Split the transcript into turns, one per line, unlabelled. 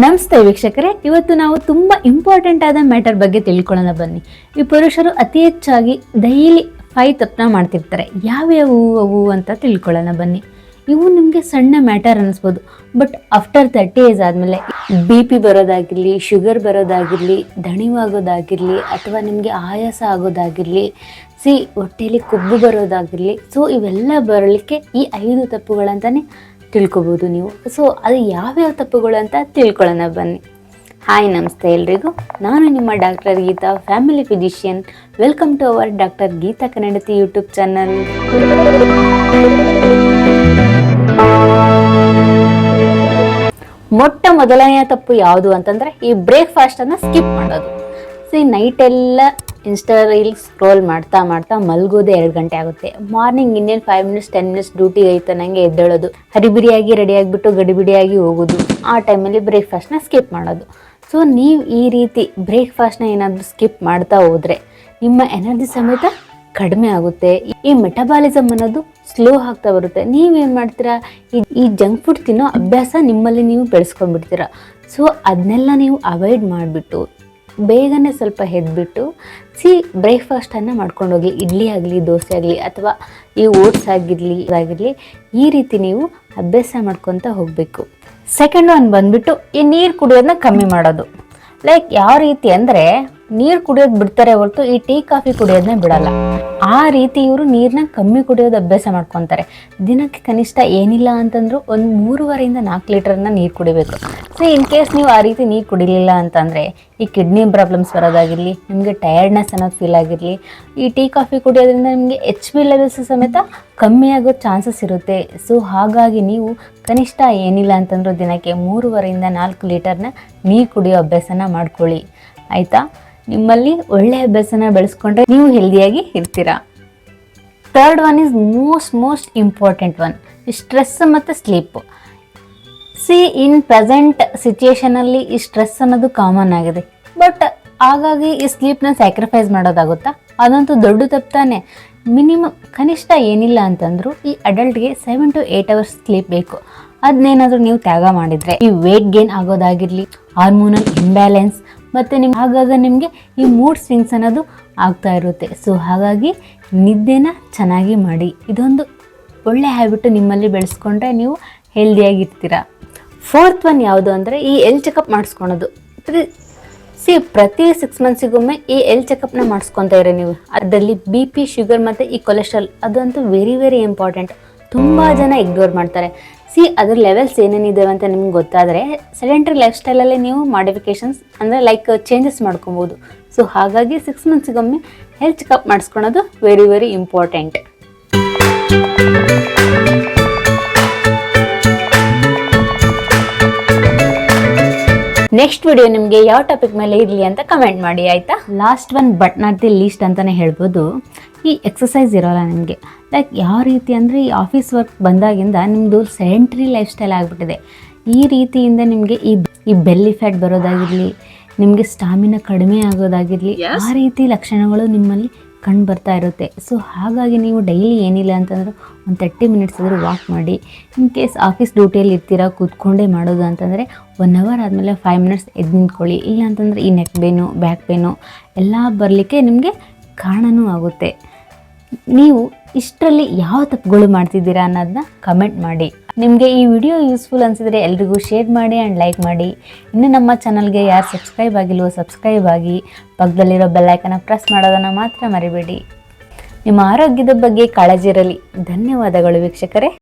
ನಮಸ್ತೆ ವೀಕ್ಷಕರೇ, ಇವತ್ತು ನಾವು ತುಂಬಾ ಇಂಪಾರ್ಟೆಂಟ್ ಆದ ಮ್ಯಾಟರ್ ಬಗ್ಗೆ ತಿಳ್ಕೊಳ್ಳೋಣ ಬನ್ನಿ. ಈ ಪುರುಷರು ಅತಿ ಹೆಚ್ಚಾಗಿ ಡೈಲಿ 5 ತಪ್ಪನ್ನ ಮಾಡ್ತಿರ್ತಾರೆ. ಯಾವ್ಯಾವು ಅವು ಅಂತ ತಿಳ್ಕೊಳ್ಳೋಣ ಬನ್ನಿ. ಇವು ನಿಮಗೆ ಸಣ್ಣ ಮ್ಯಾಟರ್ ಅನ್ನಿಸ್ಬೋದು, ಬಟ್ ಆಫ್ಟರ್ 30 ಏಜ್ ಆದಮೇಲೆ BP ಬರೋದಾಗಿರಲಿ, ಶುಗರ್ ಬರೋದಾಗಿರಲಿ, ದಣಿವಾಗೋದಾಗಿರಲಿ, ಅಥವಾ ನಿಮಗೆ ಆಯಾಸ ಆಗೋದಾಗಿರಲಿ, ಹೊಟ್ಟೆಯಲ್ಲಿ ಕೊಬ್ಬು ಬರೋದಾಗಿರಲಿ, ಇವೆಲ್ಲ ಬರಲಿಕ್ಕೆ ಈ 5 ತಪ್ಪುಗಳಂತಾನೆ ತಿಳ್ಕೊಬೋದು ನೀವು. ಅದು ಯಾವ್ಯಾವ ತಪ್ಪುಗಳು ಅಂತ ತಿಳ್ಕೊಳ್ಳೋಣ ಬನ್ನಿ. ಹಾಯ್, ನಮಸ್ತೆ ಎಲ್ರಿಗೂ. ನಾನು ನಿಮ್ಮ doctor Geeta, family physician. Welcome to our doctor Geeta Kannadathi YouTube channel. ಮೊದಲನೆಯ ತಪ್ಪು ಯಾವುದು ಅಂತಂದ್ರೆ ಈ ಬ್ರೇಕ್ಫಾಸ್ಟ್ ಅನ್ನ ಸ್ಕಿಪ್ ಮಾಡೋದು. ನೈಟ್ ಎಲ್ಲ ಇನ್ಸ್ಟಾ ರೀಲ್ಸ್ ಸ್ಕ್ರೋಲ್ ಮಾಡ್ತಾ ಮಲ್ಗೋದೆ 2 ಗಂಟೆ ಆಗುತ್ತೆ. ಮಾರ್ನಿಂಗ್ ಇನ್ನೇನು 5 ಮಿನಿಟ್ಸ್ 10 ಮಿನಿಟ್ಸ್ ಡ್ಯೂಟಿ ಐತೆ ನಂಗೆ ಎದ್ದೇಳೋದು, ಹರಿಬಿರಿಯಾಗಿ ರೆಡಿ ಆಗಿಬಿಟ್ಟು ಗಡಿಬಿಡಿಯಾಗಿ ಹೋಗೋದು. ಆ ಟೈಮಲ್ಲಿ ಬ್ರೇಕ್ಫಾಸ್ಟ್ನ ಸ್ಕಿಪ್ ಮಾಡೋದು. ನೀವು ಈ ರೀತಿ ಬ್ರೇಕ್ಫಾಸ್ಟ್ನ ಏನಾದರೂ ಸ್ಕಿಪ್ ಮಾಡ್ತಾ ಹೋದರೆ ನಿಮ್ಮ ಎನರ್ಜಿ ಸಮೇತ ಕಡಿಮೆ ಆಗುತ್ತೆ. ಈ ಮೆಟಬಾಲಿಸಮ್ ಅನ್ನೋದು ಸ್ಲೋ ಆಗ್ತಾ ಬರುತ್ತೆ. ನೀವೇನು ಮಾಡ್ತೀರಾ, ಈ ಜಂಕ್ ಫುಡ್ ತಿನ್ನೋ ಅಭ್ಯಾಸ ನಿಮ್ಮಲ್ಲಿ ನೀವು ಬೆಳೆಸ್ಕೊಂಡ್ಬಿಡ್ತೀರಾ. ಅದನ್ನೆಲ್ಲ ನೀವು ಅವಾಯ್ಡ್ ಮಾಡಿಬಿಟ್ಟು ಬೇಗನೆ ಸ್ವಲ್ಪ ಎದ್ಬಿಟ್ಟು ಬ್ರೇಕ್ಫಾಸ್ಟನ್ನು ಮಾಡ್ಕೊಂಡು ಹೋಗಿ. ಇಡ್ಲಿ ಆಗಲಿ, ದೋಸೆ ಆಗಲಿ, ಅಥವಾ ಈ ಓಟ್ಸ್ ಆಗಿರಲಿ, ಈ ರೀತಿ ನೀವು ಅಭ್ಯಾಸ ಮಾಡ್ಕೊತ ಹೋಗಬೇಕು. ಸೆಕೆಂಡ್ ಒನ್ ಬಂದ್ಬಿಟ್ಟು ಈ ನೀರು ಕುಡಿಯೋದನ್ನ ಕಮ್ಮಿ ಮಾಡೋದು. ಯಾವ ರೀತಿ ಅಂದರೆ ನೀರು ಕುಡಿಯೋದು ಬಿಡ್ತಾರೆ ಹೊರತು ಈ ಟೀ ಕಾಫಿ ಕುಡಿಯೋದನ್ನ ಬಿಡಲ್ಲ. ಆ ರೀತಿ ಇವರು ನೀರನ್ನ ಕಮ್ಮಿ ಕುಡಿಯೋದು ಅಭ್ಯಾಸ ಮಾಡ್ಕೊತಾರೆ. ದಿನಕ್ಕೆ ಕನಿಷ್ಠ ಏನಿಲ್ಲ ಅಂತಂದ್ರೂ ಒಂದು 3.5 ಇಂದ 4 ಲೀಟರ್ನ ನೀರು ಕುಡಿಬೇಕು. ಇನ್ ಕೇಸ್ ನೀವು ಆ ರೀತಿ ನೀರು ಕುಡಿಲಿಲ್ಲ ಅಂತಂದರೆ ಈ ಕಿಡ್ನಿ ಪ್ರಾಬ್ಲಮ್ಸ್ ಬರೋದಾಗಿರಲಿ, ನಿಮಗೆ ಟಯರ್ಡ್ನೆಸ್ ಅನ್ನೋದು ಫೀಲ್ ಆಗಿರಲಿ, ಈ ಟೀ ಕಾಫಿ ಕುಡಿಯೋದ್ರಿಂದ ನಿಮಗೆ HB ಲೆವೆಲ್ಸ್ ಸಮೇತ ಕಮ್ಮಿ ಆಗೋ ಚಾನ್ಸಸ್ ಇರುತ್ತೆ. ಹಾಗಾಗಿ ನೀವು ಕನಿಷ್ಠ ಏನಿಲ್ಲ ಅಂತಂದ್ರೂ ದಿನಕ್ಕೆ 3.5 ಇಂದ 4 ಲೀಟರ್ನ ನೀರು ಕುಡಿಯೋ ಅಭ್ಯಾಸನ ಮಾಡ್ಕೊಳ್ಳಿ, ಆಯಿತಾ? ನಿಮ್ಮಲ್ಲಿ ಒಳ್ಳೆ ಅಭ್ಯಾಸನ ಬೆಳೆಸ್ಕೊಂಡ್ರೆ ನೀವು ಹೆಲ್ದಿಯಾಗಿ ಇರ್ತೀರಾ. Third one is most important one, stress ಮತ್ತು ಸ್ಲೀಪ್. ಇನ್ ಪ್ರೆಸೆಂಟ್ ಸಿಚುಯೇಷನಲ್ಲಿ ಈ ಸ್ಟ್ರೆಸ್ ಅನ್ನೋದು ಕಾಮನ್ ಆಗಿದೆ, ಬಟ್ ಹಾಗಾಗಿ ಈ ಸ್ಲೀಪ್ನ ಸ್ಯಾಕ್ರಿಫೈಸ್ ಮಾಡೋದಾಗುತ್ತಾ? ಅದಂತೂ ದೊಡ್ಡ ತಪ್ಪು ತಾನೆ. ಮಿನಿಮಮ್ ಕನಿಷ್ಠ ಏನಿಲ್ಲ ಅಂತಂದ್ರು ಈ ಅಡಲ್ಟ್ಗೆ 7 to 8 ಅವರ್ಸ್ ಸ್ಲೀಪ್ ಬೇಕು. ಅದನ್ನೇನಾದರೂ ನೀವು ತ್ಯಾಗ ಮಾಡಿದರೆ ಈ ವೇಟ್ ಗೇನ್ ಆಗೋದಾಗಿರಲಿ, ಹಾರ್ಮೋನಲ್ ಇಂಬ್ಯಾಲೆನ್ಸ್, ಮತ್ತು ಆಗಾಗ ನಿಮಗೆ ಈ ಮೂಡ್ ಸ್ವಿಂಗ್ಸ್ ಅನ್ನೋದು ಆಗ್ತಾ ಇರುತ್ತೆ. ಹಾಗಾಗಿ ನಿದ್ದೆನ ಚೆನ್ನಾಗಿ ಮಾಡಿ. ಇದೊಂದು ಒಳ್ಳೆ ಹ್ಯಾಬಿಟ್ ನಿಮ್ಮಲ್ಲಿ ಬೆಳೆಸ್ಕೊಂಡ್ರೆ ನೀವು ಹೆಲ್ದಿಯಾಗಿರ್ತೀರ. ಫೋರ್ತ್ ಒನ್ ಯಾವುದು ಅಂದರೆ ಈ ಹೆಲ್ತ್ ಚೆಕಪ್ ಮಾಡಿಸ್ಕೊಳೋದು. ಪ್ರತಿ 6 ಮಂತ್ಸಿಗೊಮ್ಮೆ ಈ ಹೆಲ್ತ್ ಚೆಕಪ್ನ ಮಾಡಿಸ್ಕೊತಾ ಇರಿ ನೀವು. ಅದರಲ್ಲಿ BP, ಶುಗರ್ ಮತ್ತು ಈ ಕೊಲೆಸ್ಟ್ರಾಲ್ ಅದಂತೂ ವೆರಿ ವೆರಿ ಇಂಪಾರ್ಟೆಂಟ್. ತುಂಬ ಜನ ಇಗ್ನೋರ್ ಮಾಡ್ತಾರೆ. ಅದ್ರ ಲೆವೆಲ್ಸ್ ಏನೇನಿದ್ದಾವೆ ಅಂತ ನಿಮ್ಗೆ ಗೊತ್ತಾದರೆ ಸೆಡೆಂಟ್ರಿ ಲೈಫ್ ಸ್ಟೈಲಲ್ಲಿ ನೀವು ಮಾಡಿಫಿಕೇಶನ್ಸ್ ಅಂದರೆ ಚೇಂಜಸ್ ಮಾಡ್ಕೊಬೋದು. ಹಾಗಾಗಿ 6 ಮಂತ್ಸಿಗೊಮ್ಮೆ ಹೆಲ್ತ್ ಚೆಕಪ್ ಮಾಡಿಸ್ಕೊಳೋದು very very important. Next video ನಿಮಗೆ ಯಾವ ಟಾಪಿಕ್ ಮೇಲೆ ಇರಲಿ ಅಂತ ಕಮೆಂಟ್ ಮಾಡಿ, ಆಯಿತಾ? Last one but not the least ಅಂತಲೇ ಹೇಳ್ಬೋದು. ಈ ಎಕ್ಸಸೈಸ್ ಇರೋಲ್ಲ ನಿಮಗೆ. ಯಾವ ರೀತಿ ಅಂದರೆ ಈ ಆಫೀಸ್ ವರ್ಕ್ ಬಂದಾಗಿಂದ ನಿಮ್ಮದು ಸೆಡೆಂಟ್ರಿ ಲೈಫ್ ಸ್ಟೈಲ್ ಆಗಿಬಿಟ್ಟಿದೆ. ಈ ರೀತಿಯಿಂದ ನಿಮಗೆ ಈ ಬೆಲ್ಲಿ ಫ್ಯಾಟ್ ಬರೋದಾಗಿರಲಿ, ನಿಮಗೆ ಸ್ಟಾಮಿನಾ ಕಡಿಮೆ ಆಗೋದಾಗಿರಲಿ, ಆ ರೀತಿ ಲಕ್ಷಣಗಳು ನಿಮ್ಮಲ್ಲಿ ಕಂಡು ಬರ್ತಾ ಇರುತ್ತೆ. ಹಾಗಾಗಿ ನೀವು ಡೈಲಿ ಏನಿಲ್ಲ ಅಂತಂದ್ರೆ ಒಂದು 30 ಮಿನಿಟ್ಸ್ ಆದರೂ ವಾಕ್ ಮಾಡಿ. ಇನ್ ಕೇಸ್ ಆಫೀಸ್ ಡ್ಯೂಟಿಯಲ್ಲಿ ಇರ್ತೀರಾ, ಕೂತ್ಕೊಂಡೇ ಮಾಡೋದು ಅಂತಂದರೆ 1 ಅವರ್ ಆದಮೇಲೆ 5 ಮಿನಿಟ್ಸ್ ಎದ್ದು ನಿಂತ್ಕೊಳ್ಳಿ. ಇಲ್ಲ ಅಂತಂದರೆ ಈ ನೆಕ್ ಪೇನು, ಬ್ಯಾಕ್ ಪೇನು ಎಲ್ಲ ಬರಲಿಕ್ಕೆ ನಿಮಗೆ ಕಾರಣವೂ ಆಗುತ್ತೆ. ನೀವು ಇಷ್ಟರಲ್ಲಿ ಯಾವ ತಪ್ಪುಗಳು ಮಾಡ್ತಿದ್ದೀರಾ ಅನ್ನೋದನ್ನ ಕಮೆಂಟ್ ಮಾಡಿ. ನಿಮಗೆ ಈ ವಿಡಿಯೋ ಯೂಸ್ಫುಲ್ ಅನಿಸಿದರೆ ಎಲ್ರಿಗೂ ಶೇರ್ ಮಾಡಿ ಆ್ಯಂಡ್ ಲೈಕ್ ಮಾಡಿ. ಇನ್ನು ನಮ್ಮ ಚಾನಲ್ಗೆ ಯಾರು ಸಬ್ಸ್ಕ್ರೈಬ್ ಆಗಿಲ್ವೋ ಸಬ್ಸ್ಕ್ರೈಬ್ ಆಗಿ, ಪಕ್ಕದಲ್ಲಿರೋ ಬೆಲ್ಲೈಕನ್ನ ಪ್ರೆಸ್ ಮಾಡೋದನ್ನು ಮಾತ್ರ ಮರಿಬೇಡಿ. ನಿಮ್ಮ ಆರೋಗ್ಯದ ಬಗ್ಗೆ ಕಾಳಜಿ ಇರಲಿ. ಧನ್ಯವಾದಗಳು ವೀಕ್ಷಕರೇ.